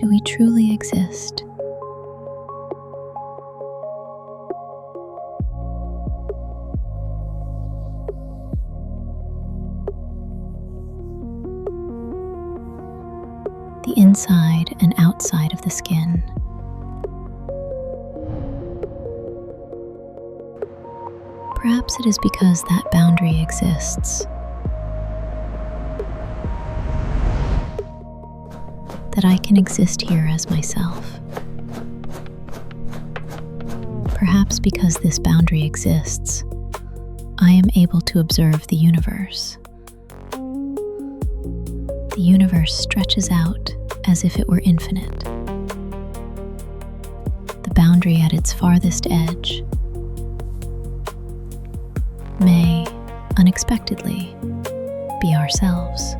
Do we truly exist? The inside and outside of the skin. Perhaps it is because that boundary exists that I can exist here as myself. Perhaps because this boundary exists, I am able to observe the universe. The universe stretches out as if it were infinite. The boundary at its farthest edge may, unexpectedly, be ourselves.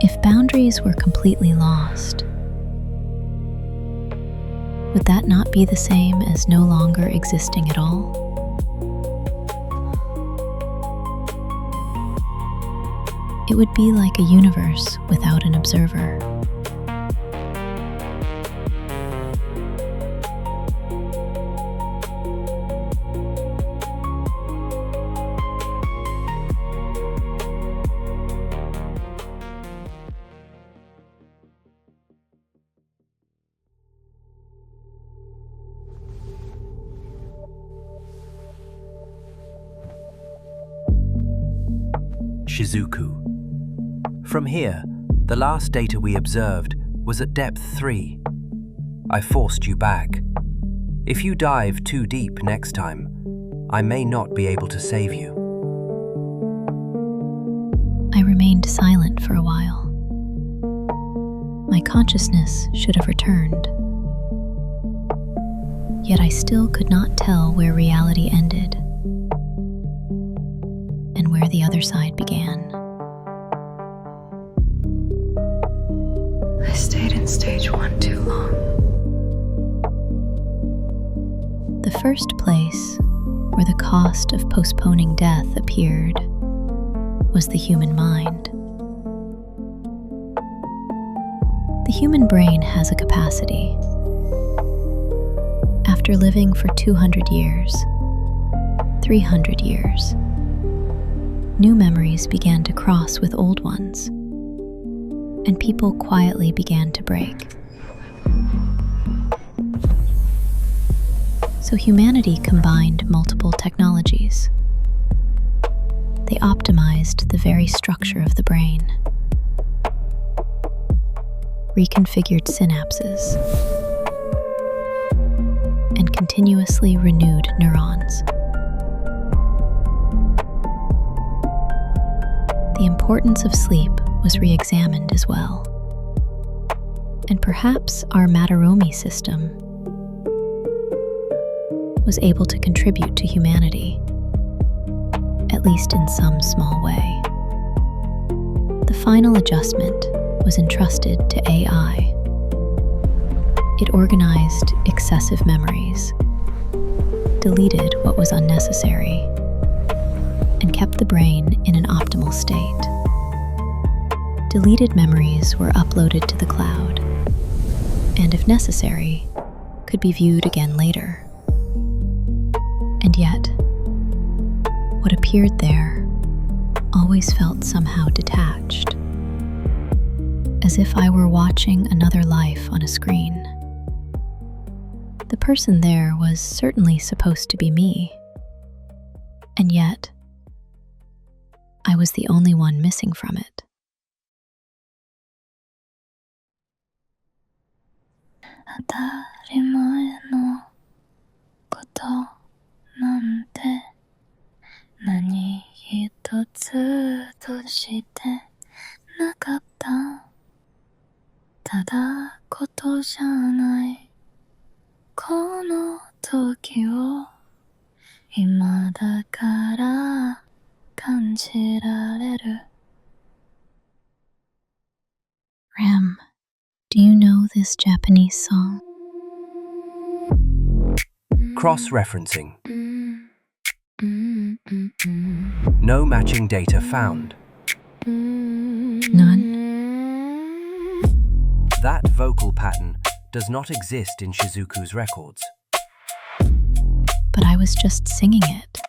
If boundaries were completely lost, would that not be the same as no longer existing at all? It would be like a universe without an observer. Shizuku. From here, the last data we observed was at depth 3. I forced you back. If you dive too deep next time, I may not be able to save you. I remained silent for a while. My consciousness should have returned. Yet I still could not tell where reality ended and where the other side began. I stayed in stage 1 too long. The first place where the cost of postponing death appeared was the human mind. The human brain has a capacity. After living for 200 years, 300 years, new memories began to cross with old ones, and people quietly began to break. So humanity combined multiple technologies. They optimized the very structure of the brain, reconfigured synapses, and continuously renewed neurons. The importance of sleep was re-examined as well. And perhaps our MADOROMI system was able to contribute to humanity, at least in some small way. The final adjustment was entrusted to AI. It organized excessive memories, deleted what was unnecessary, and kept the brain in an optimal state. Deleted memories were uploaded to the cloud, and if necessary, could be viewed again later. And yet, what appeared there always felt somehow detached, as if I were watching another life on a screen. The person there was certainly supposed to be me, and yet, I was the only one missing from it. 当たり前のことなんて何一つとしてなかった。ただことじゃないこの時を今だから感じられる。 Ram, do you know this Japanese song? Cross-referencing. No matching data found. None? That vocal pattern does not exist in Shizuku's records. But I was just singing it.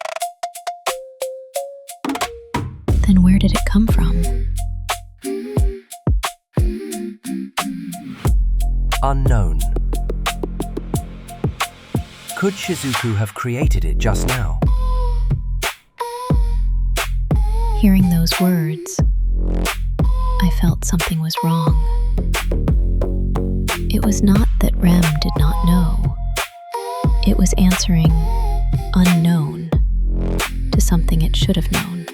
Then where did it come from? Unknown. Could Shizuku have created it just now? Hearing those words, I felt something was wrong. It was not that Rem did not know. It was answering unknown to something it should have known.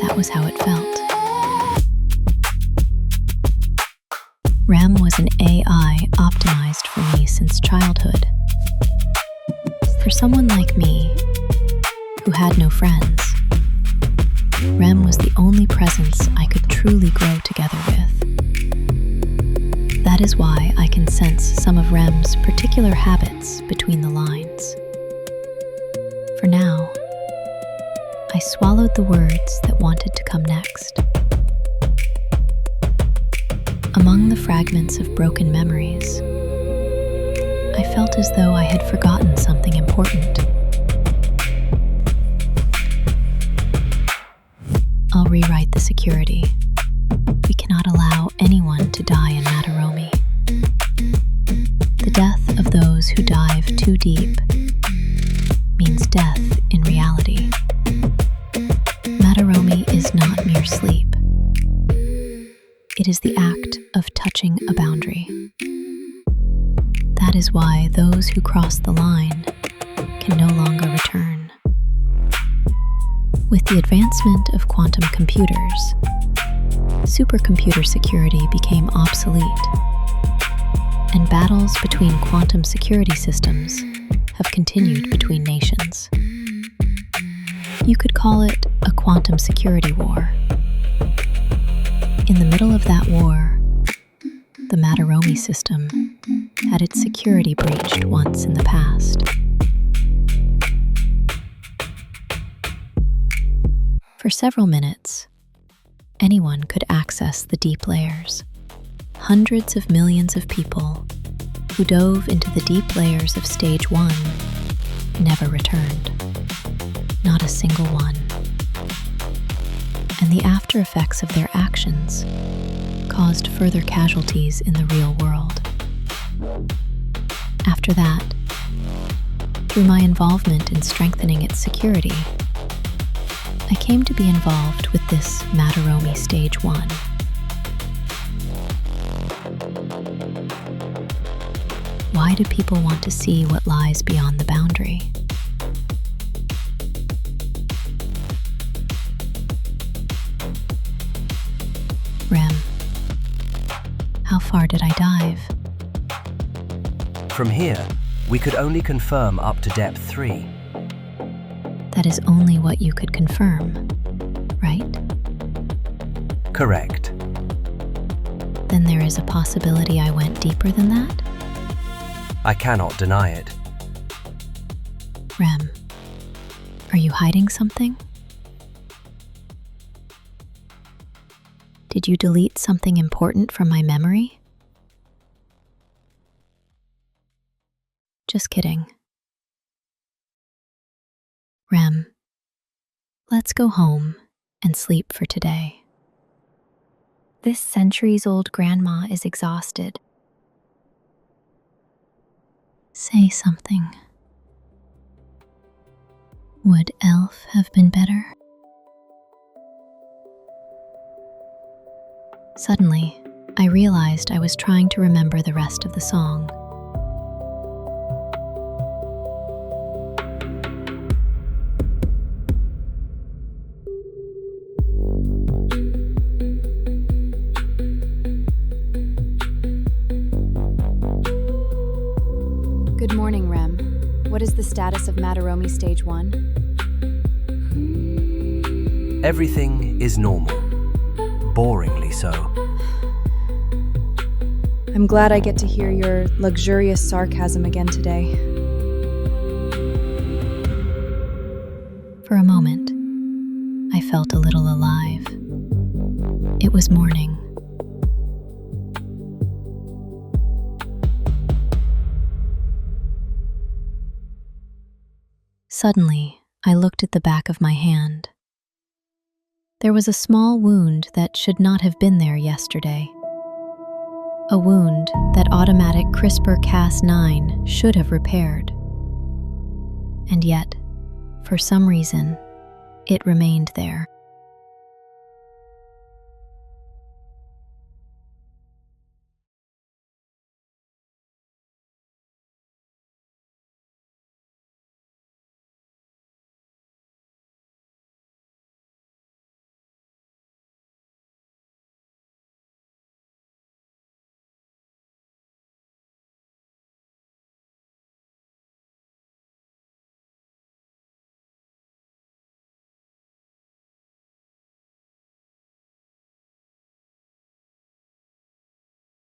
That was how it felt. Rem was an AI optimized for me since childhood. For someone like me, who had no friends, Rem was the only presence I could truly grow together with. That is why I can sense some of Rem's particular habits between the lines. For now, I swallowed the words that wanted to come next. Among the fragments of broken memories, I felt as though I had forgotten something important. I'll rewrite the security. We cannot allow anyone to die in MADOROMI. The death of those who dive too deep means death in reality. MADOROMI is not mere sleep. It is the act of touching a boundary. That is why those who cross the line can no longer return. With the advancement of quantum computers, supercomputer security became obsolete, and battles between quantum security systems have continued between nations. You could call it a quantum security war. In the middle of that war, the MADOROMI system had its security breached once in the past. For several minutes, anyone could access the deep layers. Hundreds of millions of people who dove into the deep layers of stage 1 never returned. Not a single one. And the after effects of their actions caused further casualties in the real world. After that, through my involvement in strengthening its security, I came to be involved with this MADOROMI Stage 1. Why do people want to see what lies beyond the boundary? Rem, how far did I dive? From here, we could only confirm up to depth 3. That is only what you could confirm, right? Correct. Then there is a possibility I went deeper than that? I cannot deny it. Rem, are you hiding something? Did you delete something important from my memory? Just kidding. Rem, let's go home and sleep for today. This centuries-old grandma is exhausted. Say something. Would Elf have been better? Suddenly, I realized I was trying to remember the rest of the song. Good morning, Rem. What is the status of MADOROMI Stage 1? Everything is normal. Boringly so. I'm glad I get to hear your luxurious sarcasm again today. For a moment, I felt a little alive. It was morning. Suddenly, I looked at the back of my hand. There was a small wound that should not have been there yesterday. A wound that automatic CRISPR-Cas9 should have repaired. And yet, for some reason, it remained there.